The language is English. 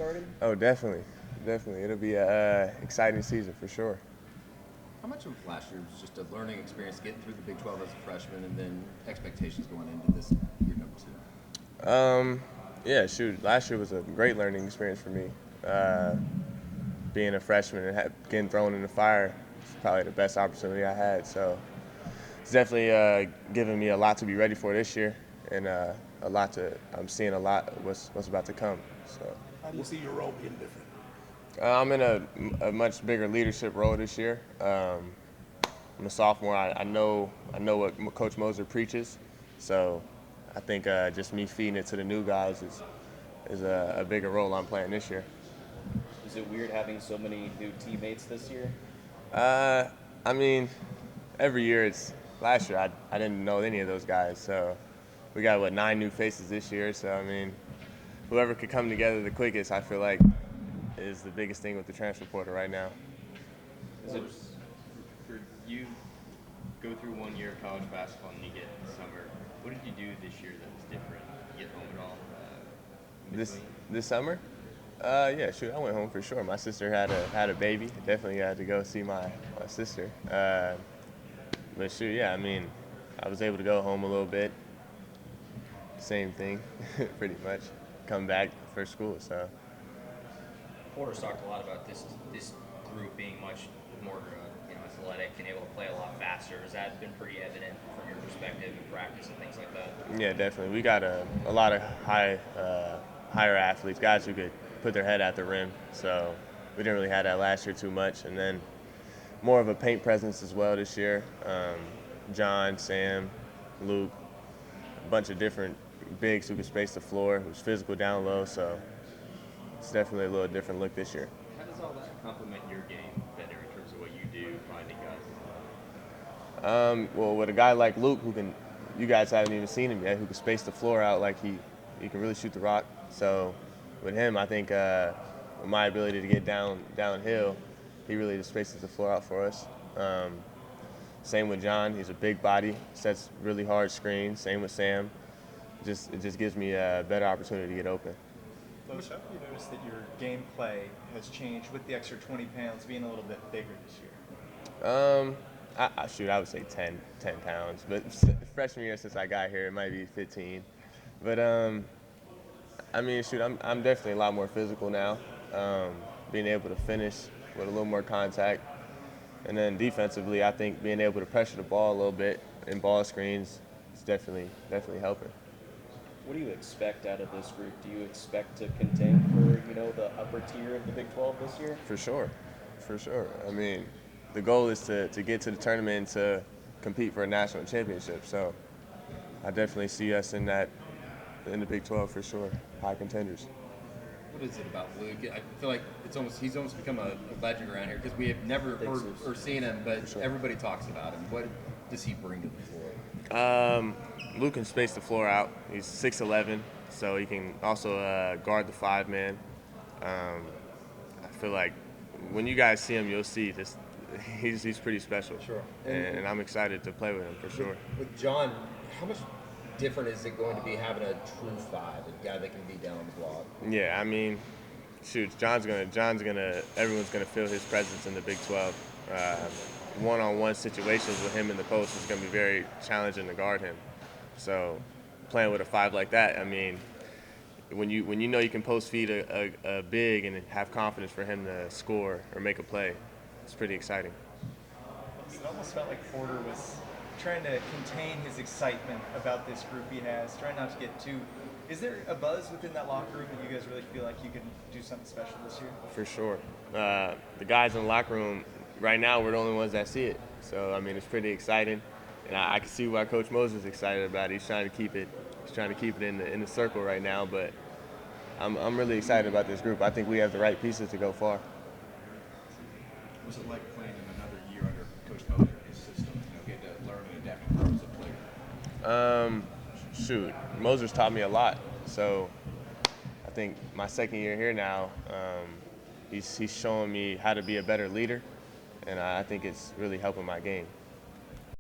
started? Oh, definitely. Definitely. It'll be a exciting season for sure. How much of last year was just a learning experience, getting through the Big 12 as a freshman, and then expectations going into this year number two? Um, yeah, shoot. Last year was a great learning experience for me. Being a freshman and getting thrown in the fire is probably the best opportunity I had. So it's definitely given me a lot to be ready for this year, and a lot to. I'm seeing a lot of what's about to come. So How do you see your role being different? I'm in a much bigger leadership role this year. I'm a sophomore. I know what Coach Moser preaches, so I think just me feeding it to the new guys is a bigger role I'm playing this year. Is it weird having so many new teammates this year? Uh, I mean, every year it's last year I didn't know any of those guys, so we got 9 new faces this year. So I mean, whoever could come together the quickest, I feel like, is the biggest thing with the transfer portal right now. Is it for you go through 1 year of college basketball and you get summer? What did you do this year that was different? You get home at all? In This between? this summer? Yeah, shoot, I went home for sure. My sister had a baby. Definitely had to go see my sister. But shoot, yeah, I mean, I was able to go home a little bit. Same thing, pretty much. Come back for school. So Porter's talked a lot about this group being much more athletic and able to play a lot faster. Has that been pretty evident from your perspective in practice and things like that? yeah, definitely. We got a lot of higher athletes, guys who could put their head at the rim. So we didn't really have that last year too much. And then more of a paint presence as well this year. John, Sam, Luke, a bunch of different bigs who can space the floor, who's physical down low. So it's definitely a little different look this year. How does all that complement your game better in terms of what you do, finding guys? Well, with a guy like Luke, you guys haven't even seen him yet, who can space the floor out like he can really shoot the rock. So with him, I think with my ability to get downhill, he really just spaces the floor out for us. Same with John, he's a big body, sets really hard screens. Same with Sam. It just gives me a better opportunity to get open. Los, how have you noticed that your gameplay has changed with the extra 20 pounds being a little bit bigger this year? I would say 10 pounds. But freshman year since I got here, it might be 15. But I mean, shoot, I'm definitely a lot more physical now. Being able to finish with a little more contact, and then defensively, I think being able to pressure the ball a little bit in ball screens is definitely helping. What do you expect out of this group? Do you expect to contend for the upper tier of the Big 12 this year? For sure, for sure. I mean, the goal is to get to the tournament and to compete for a national championship. So I definitely see us in the Big 12 for sure, high contenders. What is it about Luke? I feel like he's almost become a legend around here because we have never heard or seen him, but sure. everybody talks about him. What does he bring to the floor? Luke can space the floor out. He's 6'11", so he can also guard the 5-man. I feel like when you guys see him, you'll see this. He's pretty special. Sure. And I'm excited to play with him for sure. With John, how much different is it going to be having a true 5, a guy that can be down the block? Yeah, I mean, shoot, everyone's gonna feel his presence in the Big 12. One-on-one situations with him in the post is gonna be very challenging to guard him. So, playing with a 5 like that, I mean, when you know you can post feed a big and have confidence for him to score or make a play, it's pretty exciting. It almost felt like Porter was trying to contain his excitement about this group he has, trying not to get too. Is there a buzz within that locker room that you guys really feel like you can do something special this year? For sure. The guys in the locker room, right now, we're the only ones that see it. So, I mean, it's pretty exciting. And I can see why Coach Moser's excited about it. He's trying to keep it in the circle right now. But I'm really excited about this group. I think we have the right pieces to go far. What's it like playing in another year under Coach Moser and his system? Get to learn and adapt and grow as a player. Shoot, Moser's taught me a lot. So I think my second year here now, he's showing me how to be a better leader, and I think it's really helping my game.